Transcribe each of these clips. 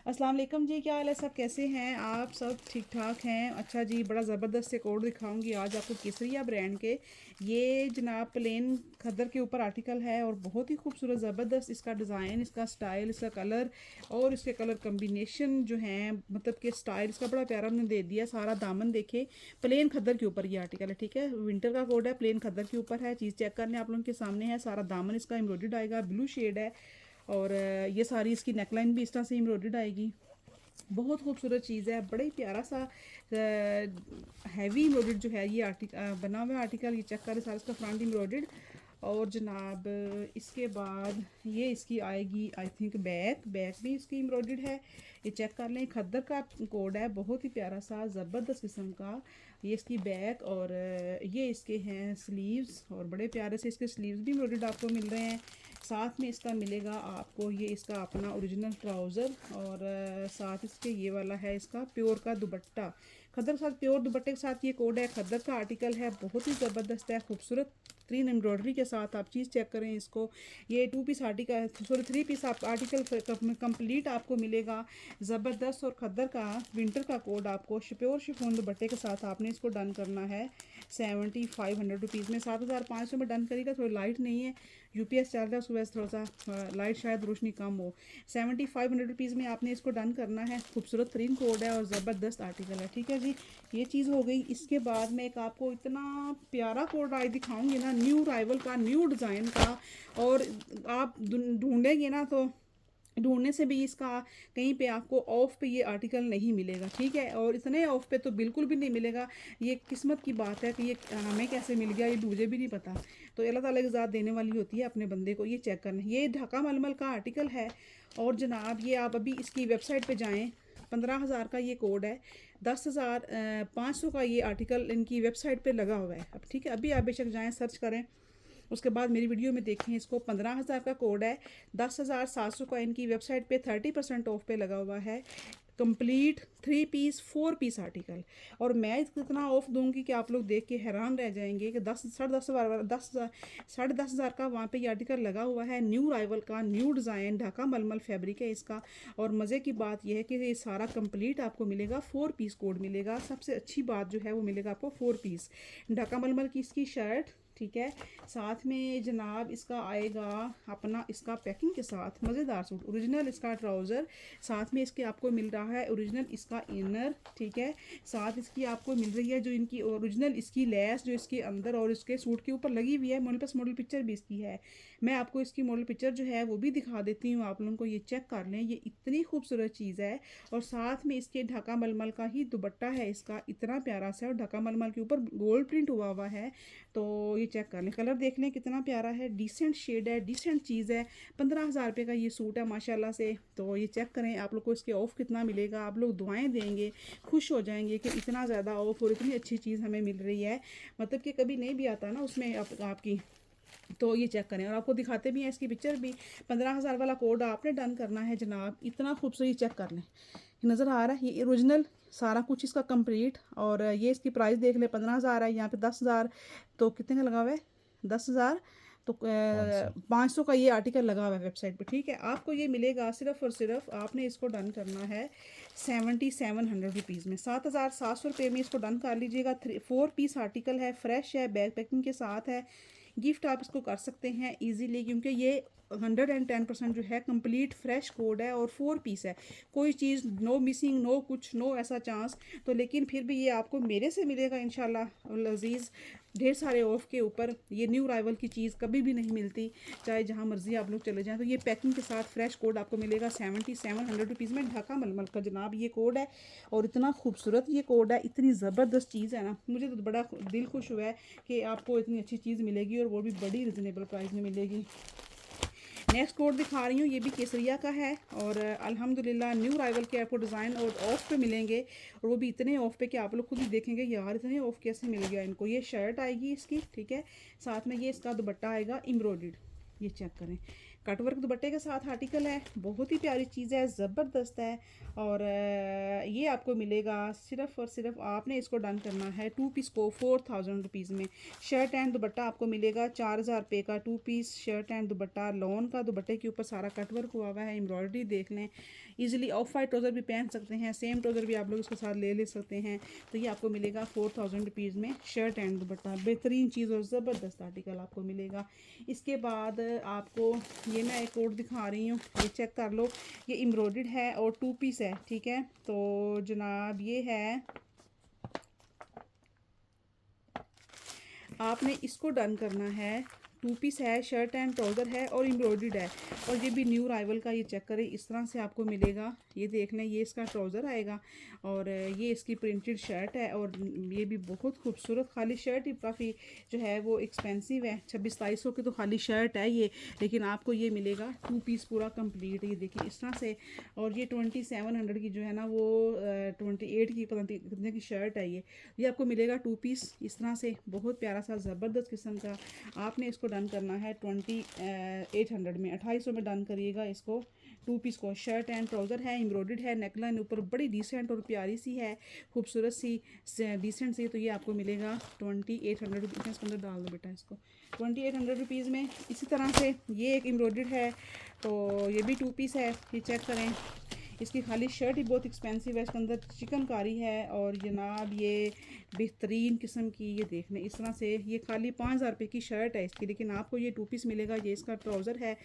अस्सलाम वालेकुम जी, क्या हाल है? सब कैसे हैं आप? सब ठीक ठाक हैं? अच्छा जी, बड़ा ज़बरदस्त से कोड दिखाऊंगी आज आपको केसरिया ब्रांड के। ये जनाब प्लेन खद्दर के ऊपर आर्टिकल है और बहुत ही खूबसूरत ज़बरदस्त इसका डिज़ाइन, इसका स्टाइल, इसका कलर और इसके कलर कम्बिनेशन जो हैं, मतलब कि स्टाइल इसका बड़ा प्यारा उन्होंने दे दिया। सारा दामन देखे, प्लेन खद्दर के ऊपर ये आर्टिकल है, ठीक है। विंटर का कोड है, प्लेन खद्दर के ऊपर है। चीज़ चेक कर लें, आप लोगों के सामने है। सारा दामन इसका एम्ब्रॉयडर्ड आएगा, ब्लू शेड है। और ये सारी इसकी नेकलाइन भी इस तरह से एम्ब्रॉयडर्ड आएगी। बहुत खूबसूरत चीज़ है, बड़ा ही प्यारा सा हैवी एम्ब्रॉयडर्ड जो है ये आर्टिकल बना हुआ आर्टिकल। ये चेक करें, सारा इसका फ्रंट एम्ब्रॉयडर्ड। और जनाब इसके बाद ये इसकी आएगी आई थिंक बैक भी इसकी एम्ब्रॉयडर्ड है। ये चेक कर लें, खद्दर का कोड है, बहुत ही प्यारा सा ज़बरदस्त किस्म का। ये इसकी बैक और ये इसके हैं स्लीव्स, और बड़े प्यारे से इसके स्लीव्स भी एम्ब्रॉयडर्ड आपको मिल रहे हैं। साथ में इसका मिलेगा आपको ये इसका अपना ओरिजिनल ट्राउज़र, और साथ इसके ये वाला है इसका प्योर का दुपट्टा। खद्दर के साथ प्योर दुपट्टे के साथ ये कोड है, खद्दर का आर्टिकल है, बहुत ही ज़बरदस्त है, खूबसूरत तीन एम्ब्रॉयडरी के साथ। आप चीज़ चेक करें इसको। ये 2 पीस आर्टिकल, सॉरी 3 पीस आप आर्टिकल कंप्लीट आपको मिलेगा, ज़बरदस्त। और खद्दर का विंटर का कोड आपको प्योर शिफॉन दुपट्टे के साथ आपने इसको डन करना है 7500 रुपीज़ में। 7500 में डन करेगा। थोड़ी लाइट नहीं है, यूपीएस चल रहा है, सुबह थोड़ा सा लाइट शायद रोशनी कम हो। 7500 रुपीज़ में आपने इसको डन करना है। खूबसूरत तरीन कोड है और ज़बरदस्त आर्टिकल है, ठीक है जी। ये चीज़ हो गई। इसके बाद मैं एक आपको इतना प्यारा कोड आज दिखाऊंगी ना, न्यू राइवल का, न्यू डिज़ाइन का। और आप ढूंढेंगे ना तो ढूंढने से भी इसका कहीं पे आपको ऑफ पे ये आर्टिकल नहीं मिलेगा, ठीक है। और इतने ऑफ पे तो बिल्कुल भी नहीं मिलेगा। ये किस्मत की बात है कि ये हमें कैसे मिल गया, ये मुझे भी नहीं पता। तो अल्लाह ताला की ज़ात देने वाली होती है अपने बंदे को। ये चेक करना, ये ढाका मलमल का आर्टिकल है। और जनाब ये आप अभी इसकी वेबसाइट पे जाएँ, 15,000 का ये कोड है, 10,500 का ये आर्टिकल इनकी वेबसाइट पे लगा हुआ है। अब ठीक है, अभी आप बेशक जाएँ, सर्च करें, उसके बाद मेरी वीडियो में देखें इसको। 15,000 का कोड है, 10,700 का इनकी वेबसाइट पे 30% ऑफ पे लगा हुआ है। Complete 3 piece 4 piece article. और मैं इतना ऑफ दूंगी कि आप लोग देख के हैरान रह जाएंगे कि 10 साढ़े 10 हज़ार का वहाँ पे ये आर्टिकल लगा हुआ है। न्यू राइवल का, न्यू डिज़ाइन, ढाका मलमल फैब्रिक है इसका। और मज़े की बात यह है कि ये सारा कंप्लीट आपको मिलेगा 4 पीस कोड मिलेगा। सबसे अच्छी बात जो है वो मिलेगा आपको 4 पीस ढाका मलमल की इसकी शर्ट, ठीक है। साथ में जनाब इसका आएगा अपना इसका पैकिंग के साथ मज़ेदार सूट, ओरिजिनल इसका ट्राउज़र, साथ में इसके आपको मिल रहा है ओरिजिनल इसका इनर, ठीक है। साथ इसकी आपको मिल रही है जो इनकी ओरिजिनल इसकी लेस जो इसके अंदर और इसके सूट के ऊपर लगी हुई है। मेरे पास मॉडल पिक्चर भी इसकी है, मैं आपको इसकी मॉडल पिक्चर जो है वो भी दिखा देती हूँ आप लोगों को। ये चेक कर लें, ये इतनी खूबसूरत चीज़ है। और साथ में इसके ढाका मलमल का ही दुपट्टा है इसका, इतना प्यारा सा, और ढाका मलमल के ऊपर गोल्ड प्रिंट हुआ हुआ है। तो ये चेक कर लें, कलर देख लें कितना प्यारा है, डिसेंट शेड है, डिसेंट चीज़ है। 15,000 रुपये का ये सूट है माशाल्लाह से। तो ये चेक करें, आप लोग को इसके ऑफ़ कितना मिलेगा, आप लोग दुआएं देंगे, खुश हो जाएंगे कि इतना ज़्यादा ऑफ़ और इतनी अच्छी चीज़ हमें मिल रही है। मतलब कि कभी नहीं भी आता ना उसमें आपकी। तो ये चेक करें, और आपको दिखाते भी हैं इसकी पिक्चर भी। 15,000 वाला कोड आपने डन करना है जनाब। इतना खूबसूरत चेक कर लें, नज़र आ रहा है ये ओरिजिनल सारा कुछ इसका कंप्लीट। और ये इसकी प्राइस देख ले, 15,000 है, यहाँ पे 10,000, तो कितने का लगा हुआ है? 10,000। तो 500। 500 का ये आर्टिकल लगा हुआ है वेबसाइट पे, ठीक है। आपको ये मिलेगा सिर्फ और सिर्फ आपने इसको डन करना है 7,700 रुपीज़ में। 7,700 रुपये में इसको डन कर लीजिएगा। 4 पीस आर्टिकल है, फ्रेश है, बैग पैकिंग के साथ है। गिफ्ट आप इसको कर सकते हैं इजीली, क्योंकि ये 110% जो है कंप्लीट फ्रेश कोड है और 4 पीस है। कोई चीज़ नो मिसिंग, नो कुछ, नो ऐसा चांस। तो लेकिन फिर भी ये आपको मेरे से मिलेगा इंशाल्लाह लजीज़, ढेर सारे ऑफ के ऊपर। ये न्यू राइवल की चीज़ कभी भी नहीं मिलती, चाहे जहाँ मर्जी आप लोग चले जाएँ। तो ये पैकिंग के साथ फ्रेश कोड आपको मिलेगा 7,700 रुपीज़ में। ढाका मलमल का जनाब ये कोड है, और इतना खूबसूरत ये कोड है, इतनी ज़बरदस्त चीज़ है ना, मुझे तो बड़ा दिल खुश हुआ है कि आपको इतनी अच्छी चीज़ मिलेगी और वो भी बड़ी रिजनेबल प्राइस में मिलेगी। नेक्स्ट कोड दिखा रही हूँ, ये भी केसरिया का है, और अल्हम्दुलिल्लाह न्यू राइवल के आपको डिज़ाइन और ऑफ पे मिलेंगे। और वो भी इतने ऑफ पे कि आप लोग खुद ही देखेंगे यार इतने ऑफ कैसे मिल गया इनको। ये शर्ट आएगी इसकी, ठीक है। साथ में ये इसका दुपट्टा आएगा एम्ब्रॉयडर्ड, ये चेक करें, कटवर्क दुपट्टे के साथ आर्टिकल है, बहुत ही प्यारी चीज़ है, ज़बरदस्त है। और ये आपको मिलेगा सिर्फ़ और सिर्फ आपने इसको डन करना है 2 पीस को 4000 रुपीज़ में। शर्ट एंड दुपट्टा आपको मिलेगा 4000 रुपये का 2 piece shirt and dupatta, lawn का दुपट्टे के ऊपर सारा कटवर्क हुआ हुआ है, एम्ब्रॉयडरी देख लें। ईजिली ऑफ वाइट ट्राउज़र भी पहन सकते हैं, सेम ट्राउज़र भी आप लोग इसके साथ ले सकते हैं। तो ये आपको मिलेगा 4000 रुपीज़ में शर्ट एंड दुपट्टा, बेहतरीन चीज़ और ज़बरदस्त आर्टिकल आपको मिलेगा। इसके बाद आपको ये मैं एक कोट दिखा रही हूँ, ये चेक कर लो। ये एम्ब्रॉयडर्ड है और 2 पीस है, ठीक है। तो जनाब ये है, आपने इसको डन करना है। 2 पीस है, शर्ट एंड ट्राउज़र है और एम्ब्रॉयडर्ड है। और ये भी न्यू राइवल का, ये चेक करें, इस तरह से आपको मिलेगा। ये देख लें, ये इसका ट्राउज़र आएगा और ये इसकी प्रिंटेड शर्ट है। और ये भी बहुत खूबसूरत, खाली शर्ट ही काफ़ी जो है वो एक्सपेंसिव है, 2600-2700 की तो खाली शर्ट है ये, लेकिन आपको ये मिलेगा 2 पीस पूरा कंप्लीट। ये देखिए इस तरह से। और ये 2700 की जो है ना वो 28 की पता नहीं कितने की शर्ट है। ये आपको मिलेगा 2 पीस इस तरह से, बहुत प्यारा सा ज़बरदस्त किस्म का। आपने इसको डन करना है 2800 में, 2800 में डन करिएगा इसको। 2 पीस को शर्ट एंड ट्राउज़र है, एम्ब्रॉयडर्ड है, नेकलाइन ऊपर बड़ी डिसेंट और प्यारी सी है, खूबसूरत सी डिसेंट सी। तो ये आपको मिलेगा 2800 रुपीज़। इसके अंदर डाल दो बेटा इसको, 2800 रुपीज़ में। इसी तरह से ये एक एम्ब्रॉयडर्ड है, तो ये भी 2 पीस है। ये चेक करें, इसकी खाली शर्ट ही बहुत एक्सपेंसिव है, इसके अंदर चिकनकारी है। और जनाब ये बेहतरीन किस्म की, ये देख लें इस तरह से। ये खाली 5000 रुपये की शर्ट है इसकी, लेकिन आपको ये 2 पीस मिलेगा। ये इसका ट्राउज़र है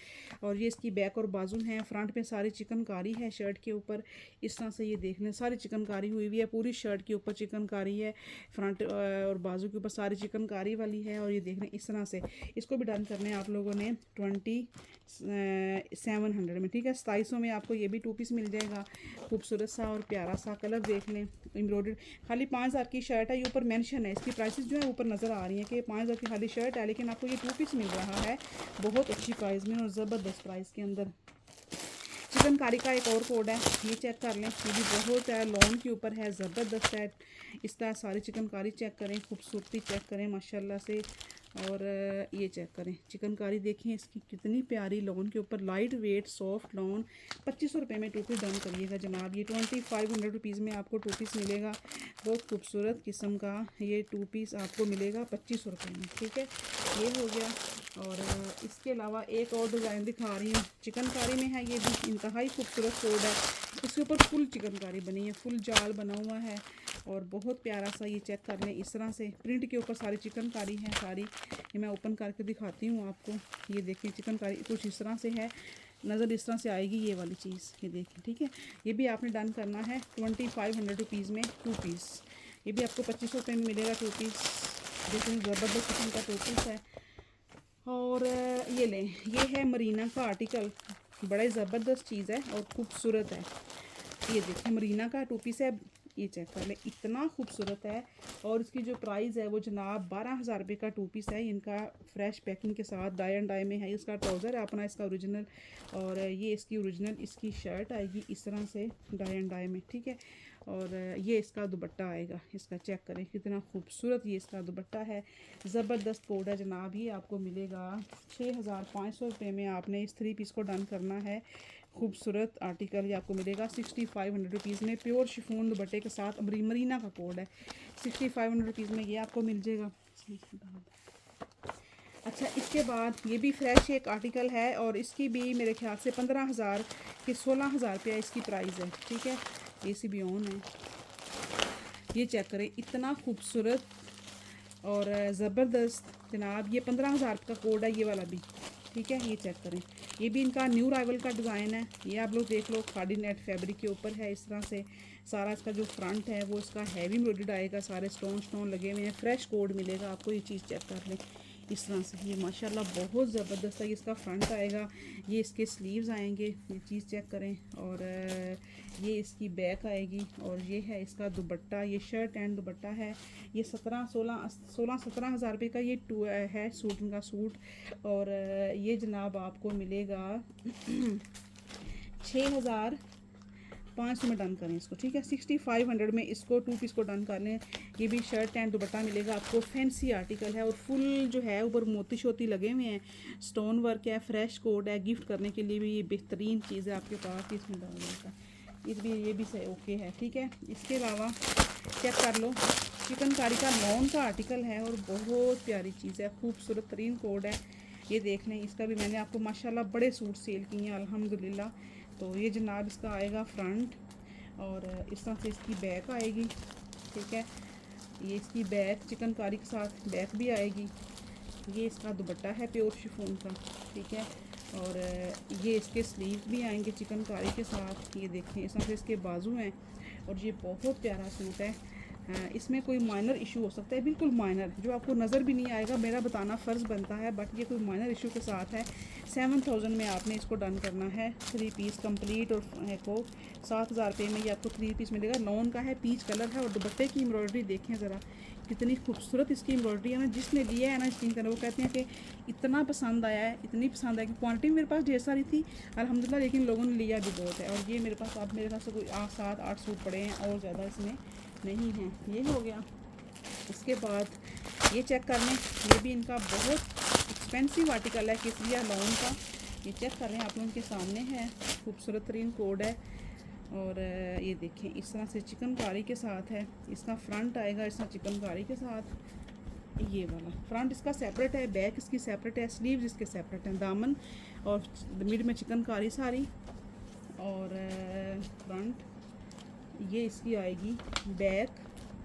और ये इसकी बैक और बाजू हैं। फ्रंट पे सारी चिकनकारी है शर्ट के ऊपर, इस तरह से। ये देख लें सारी चिकनकारी हुई हुई है, पूरी शर्ट के ऊपर चिकनकारी है, फ्रंट और बाजू के ऊपर सारी चिकनकारी वाली है। और ये देख लें इस तरह से। इसको भी डन करने आप लोगों ने 2700 में, ठीक है। 2700 में आपको ये भी 2 पीस मिल जाएगा, खूबसूरत सा और प्यारा सा। कलर देख लें, एम्ब्रॉयडर्ड, खाली 5000 की शर्ट है। ये ऊपर मेंशन है, इसकी प्राइसेस जो है ऊपर नज़र आ रही हैं कि 5000 की खाली शर्ट है, लेकिन आपको ये 2 पीस मिल रहा है बहुत अच्छी प्राइस में और ज़बरदस्त प्राइस के अंदर। चिकनकारी का एक और कोड है, ये चेक कर लें। ये भी बहुत है, लॉन के ऊपर है, ज़बरदस्त है। इसका सारी चिकनकारी चेक करें, खूबसूरती चेक करें माशाल्लाह से। और ये चेक करें चिकनकारी, देखें इसकी कितनी प्यारी, लॉन के ऊपर लाइट वेट सॉफ्ट लॉन। 2500 रुपये में 2 पीस डन करिएगा जनाब। ये 2500 रुपीज़ में आपको 2 पीस मिलेगा, बहुत खूबसूरत किस्म का। ये 2 पीस आपको मिलेगा 2500 रुपये में, ठीक है। ये हो गया। और इसके अलावा एक और डिज़ाइन दिखा रही हूँ, चिकनकारी में है। ये भी इंतहाई खूबसूरत कोड है, इसके ऊपर फुल चिकनकारी बनी है, फुल जाल बना हुआ है और बहुत प्यारा सा। ये चेक कर लें इस तरह से, प्रिंट के ऊपर सारी चिकनकारी है सारी। ये मैं ओपन करके दिखाती हूँ आपको। ये देखिए चिकनकारी कुछ इस तरह से है, नज़र इस तरह से आएगी ये वाली चीज़, ये देखिए, ठीक है। ये भी आपने डन करना है 2500 रुपीज़ में 2 पीस। ये भी आपको 2500 रुपये में मिलेगा 2 पीस। देखिए ज़बरदस्त किस्म का 2 पीस है। और ये लें, ये है मरीना का आर्टिकल, बड़ा ज़बरदस्त चीज़ है और ख़ूबसूरत है। ये देखिए मरीना का 2 पीस है, ये चेक कर लें, इतना खूबसूरत है। और इसकी जो प्राइस है वो जनाब 12000 रुपये का 2 पीस है। इनका फ्रेश पैकिंग के साथ डाई एंड डाई में है। इसका ट्राउज़र है अपना, इसका ओरिजिनल। और ये इसकी ओरिजिनल इसकी शर्ट आएगी इस तरह से डाई एंड डाई में, ठीक है। और ये इसका दुपट्टा आएगा, इसका चेक करें कितना खूबसूरत ये इसका दुपट्टा है, ज़बरदस्त कोड है जनाब। ये आपको मिलेगा 6500 रुपये में। आपने इस 3 पीस को डन करना है, खूबसूरत आर्टिकल। ये आपको मिलेगा 6500 रुपीज़ में, प्योर शिफॉन दुपट्टे के साथ। मरीना का कोड है, 6500 रुपीज़ में ये आपको मिल जाएगा। अच्छा, इसके बाद ये भी फ्रेश एक आर्टिकल है और इसकी भी मेरे ख्याल से 15000 कि 16000 रुपया इसकी प्राइस है, ठीक है। AC भी ऑन है। ये चेक करें, इतना खूबसूरत और ज़बरदस्त जनाब। ये 15000 का कोड है ये वाला भी, ठीक है। ये चेक करें, ये भी इनका न्यू राइवल का डिज़ाइन है। ये आप लोग देख लो, खादी नेट फैब्रिक के ऊपर है इस तरह से। सारा इसका जो फ्रंट है वो इसका हैवी एम्ब्रॉयडर्ड आएगा, सारे स्टोन लगे हुए हैं। फ्रेश कोड मिलेगा आपको, ये चीज़ चेक कर लें इस तरह से। ये माशाल्लाह बहुत ज़बरदस्त है। ये इसका फ्रंट आएगा, ये इसके स्लीव्स आएंगे, ये चीज़ चेक करें। और ये इसकी बैक आएगी और ये है इसका दुपट्टा। ये शर्ट एंड दुपट्टा है। ये 17 हज़ार रुपये का ये है सूट, इनका सूट। और ये जनाब आपको मिलेगा 6000 500 में डन करें इसको, ठीक है। 6500 में इसको 2 पीस को डन कर लें। ये भी शर्ट एंड दुपट्टा मिलेगा आपको, फैंसी आर्टिकल है और फुल जो है ऊपर मोती शोती लगे हुए हैं, स्टोन वर्क है, फ्रेश कोड है, गिफ्ट करने के लिए भी ये बेहतरीन चीज़ है आपके पास। इसमें डाल देता इसलिए ये भी सही ओके है, ठीक है। इसके अलावा चेक कर लो, चिकनकारी का लॉन का आर्टिकल है और बहुत प्यारी चीज़ है, खूबसूरत तरीन कोड है। ये देख लें, इसका भी मैंने आपको माशाल्लाह बड़े सूट सेल किए हैं अल्हम्दुलिल्लाह। तो ये जनाब इसका आएगा फ्रंट और इस तरह से इसकी बैक आएगी, ठीक है। ये इसकी बैक चिकनकारी के साथ बैक भी आएगी। ये इसका दुपट्टा है प्योर शिफॉन का, ठीक है। और ये इसके स्लीव भी आएंगे चिकनकारी के साथ। ये देखें, इस तरह से इसके बाजू हैं और ये बहुत प्यारा सूट है। इसमें कोई माइनर इशू हो सकता है, बिल्कुल माइनर, जो आपको नज़र भी नहीं आएगा, मेरा बताना फ़र्ज़ बनता है, बट ये कोई माइनर इशू के साथ है। 7000 में आपने इसको डन करना है। 3 पीस कंप्लीट और को 7000 रुपये में ये आपको 3 पीस मिलेगा। लॉन का है, पीच कलर है और दुपट्टे की एम्ब्रॉयडरी देखें ज़रा, कितनी खूबसूरत इसकी एम्ब्रॉयडरी है ना। जिसने लिया है ना स्किन कलर, वो कहते हैं कि इतना पसंद आया है, इतनी पसंद आया कि क्वांटिटी मेरे पास ढेर सारी थी अल्हम्दुलिल्लाह, लेकिन लोगों ने लिया भी बहुत है। और ये मेरे पास अब मेरे पास कोई 7-8 सूट पड़े हैं और ज़्यादा इसमें नहीं है। ये हो गया। उसके बाद ये चेक कर लें, ये भी इनका बहुत एक्सपेंसिव आर्टिकल है, केसरिया लॉन का। ये चेक कर रहे हैं आप लोगों के सामने है, खूबसूरत तरीन कोड है। और ये देखें, इस तरह से चिकनकारी के साथ है। इसका फ्रंट आएगा इस तरह चिकनकारी के साथ, ये वाला फ्रंट इसका सेपरेट है, बैक इसकी सेपरेट है, स्लीव्स इसके सेपरेट हैं, दामन और मिड में चिकनकारी सारी। और फ्रंट ये इसकी आएगी बैक,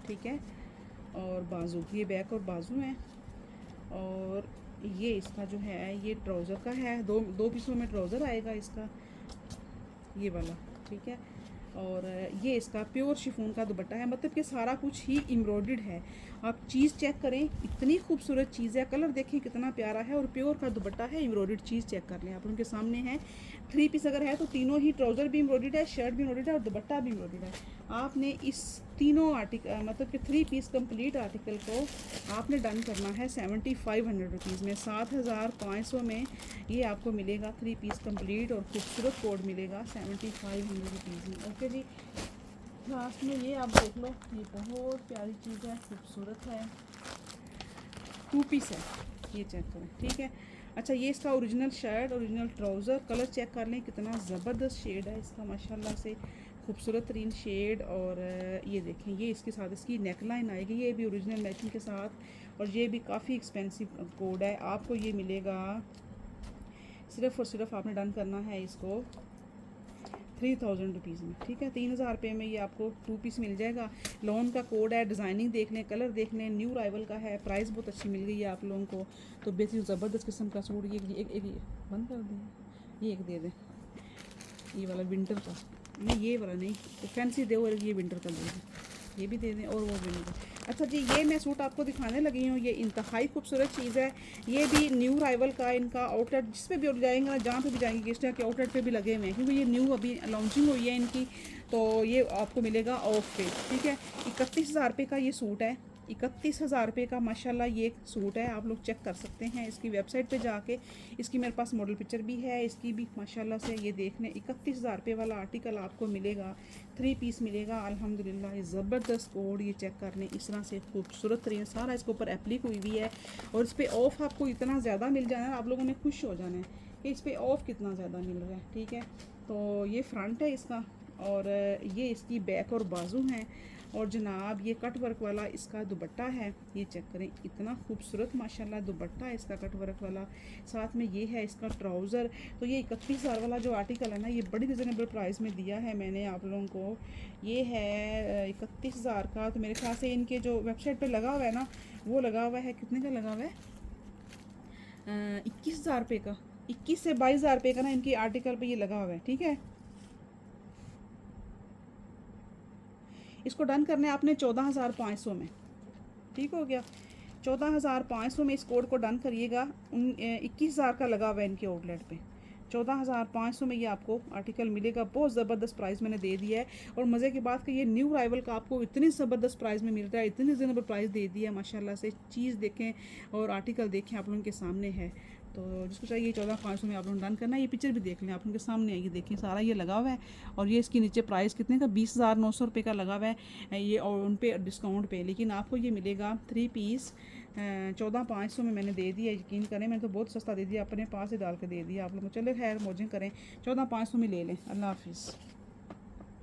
ठीक है। और बाजू, ये बैक और बाजू हैं। और ये इसका जो है ये ट्राउज़र का है, दो पीसों में ट्राउज़र आएगा इसका, ये वाला, ठीक है। और ये इसका प्योर शिफॉन का दुपट्टा है, मतलब कि सारा कुछ ही एम्ब्रॉयडर्ड है। आप चीज़ चेक करें, इतनी खूबसूरत चीज़ है, कलर देखें कितना प्यारा है और प्योर का दुपट्टा है, एम्ब्रॉयडर्ड चीज़ चेक कर लें, आप उनके सामने है। 3 पीस अगर है तो तीनों ही, ट्राउज़र भी एम्ब्रॉयडर्ड है, शर्ट भी एम्ब्रॉयडर्ड है और दुपट्टा भी एम्ब्रॉयडर्ड है। आपने इस तीनों आर्टिकल मतलब कि 3 पीस कंप्लीट आर्टिकल को आपने डन करना है 7500 रुपीज़ में। 7500 में ये आपको मिलेगा 3 पीस कंप्लीट और खूबसूरत कोड मिलेगा 7500 रुपीज़ में। ओके जी, लास्ट में ये आप देख लो, ये बहुत प्यारी चीज़ है, खूबसूरत है, 2 पीस है, ये चेक करें, ठीक है। अच्छा, ये इसका original shirt, original trouser, colour check कर लें कितना ज़बरदस्त शेड है इसका, माशाल्लाह से खूबसूरत तरीन शेड। और ये देखें, ये इसके साथ इसकी नेक लाइन आएगी, ये भी ओरिजिनल मैचिंग के साथ। और ये भी काफ़ी एक्सपेंसिव कोड है, आपको ये मिलेगा सिर्फ़ और सिर्फ आपने डन करना है इसको 3000 रुपीज़ में, ठीक है। 3000 रुपये में ये आपको 2 पीस मिल जाएगा। लॉन का कोड है, डिज़ाइनिंग देख लें, कलर देख लें, न्यू राइवल का है, प्राइस बहुत अच्छी मिल गई है आप लोगों को। तो बेसिक ज़बरदस्त किस्म का सूट, ये एक बंद कर दें, ये एक दे दें, ये वाला विंटर का नहीं, ये वाला नहीं, तो फैंसी दे, और ये विंटर का दे दें, ये भी दे दें, और वो भी नहीं। अच्छा जी, ये मैं सूट आपको दिखाने लगी हूँ, ये इंतहाई खूबसूरत चीज़ है। ये भी न्यू राइवल का, इनका आउटलेट जिस पे भी जाएंगे ना, जहाँ पे भी जाएंगे गेस्ट के आउटलेट पे भी लगे हुए हैं, क्योंकि ये न्यू अभी लॉन्चिंग हुई है इनकी। तो ये आपको मिलेगा ऑफ पे, ठीक है। 31,000 रुपये का ये सूट है, 31,000 रुपये का माशाल्लाह ये सूट है। आप लोग चेक कर सकते हैं इसकी वेबसाइट पे जाके, इसकी मेरे पास मॉडल पिक्चर भी है इसकी भी माशाल्लाह से। ये देख लें, 31,000 रुपये वाला आर्टिकल आपको मिलेगा, 3 पीस मिलेगा अल्हम्दुलिल्लाह। ये ज़बरदस्त कोड, ये चेक कर लें, इस तरह से खूबसूरत तरीन सारा इसके ऊपर एप्लिक हुई हुई है। और इस पर ऑफ़ आपको इतना ज़्यादा मिल जाना है, आप लोगों ने खुश हो जाना है कि इस पर ऑफ़ कितना ज़्यादा मिल रहा है, ठीक है। तो ये फ्रंट है इसका, और ये इसकी बैक और बाजू हैं। और जनाब ये कट वर्क वाला इसका दुपट्टा है, ये चेक करें, इतना खूबसूरत माशाल्लाह दुपट्टा है इसका कट वर्क वाला। साथ में ये है इसका ट्राउज़र। तो ये 31,000 वाला जो आर्टिकल है ना, ये बड़ी रिजनेबल प्राइस में दिया है मैंने आप लोगों को। ये है 31,000 का। तो मेरे ख्याल से इनके जो वेबसाइट पे लगा हुआ है ना, वो लगा हुआ है, कितने का लगा हुआ है, 21,000 रुपये का, 21 से 22,000 रुपये का ना इनकी आर्टिकल पे ये लगा हुआ है, ठीक है। इसको डन करना है आपने 14,500 में, ठीक हो गया। 14,500 में इस कोड को डन करिएगा। 21,000 का लगा हुआ है इनके आउटलेट पे, 14,500 में ये आपको आर्टिकल मिलेगा। बहुत ज़बरदस्त प्राइस मैंने दे दिया है। और मज़े की बात कि ये न्यू राइवल का आपको इतनी ज़बरदस्त प्राइस में मिल रहा है, इतनी रिजनेबल प्राइस दे दिया है माशाल्लाह से। चीज़ देखें और आर्टिकल देखें, आप लोगों के सामने है। तो जिसको चाहिए 14,500 में आप लोग डन करना। ये पिक्चर भी देख लें, आप उनके सामने आइए, देखिए सारा ये लगा हुआ है। और ये इसके नीचे प्राइस कितने का 20,900 रुपये का लगा हुआ है ये, और उन पे डिस्काउंट पे। लेकिन आपको ये मिलेगा 3 पीस 14,500 में मैंने दे दिया। यकीन करें मैंने तो बहुत सस्ता दे दिया, अपने पास ही डाल के दे दिया आप लोग को। चलो खैर मौजें करें, 14,500 में ले लें। अल्लाह हाफिज़।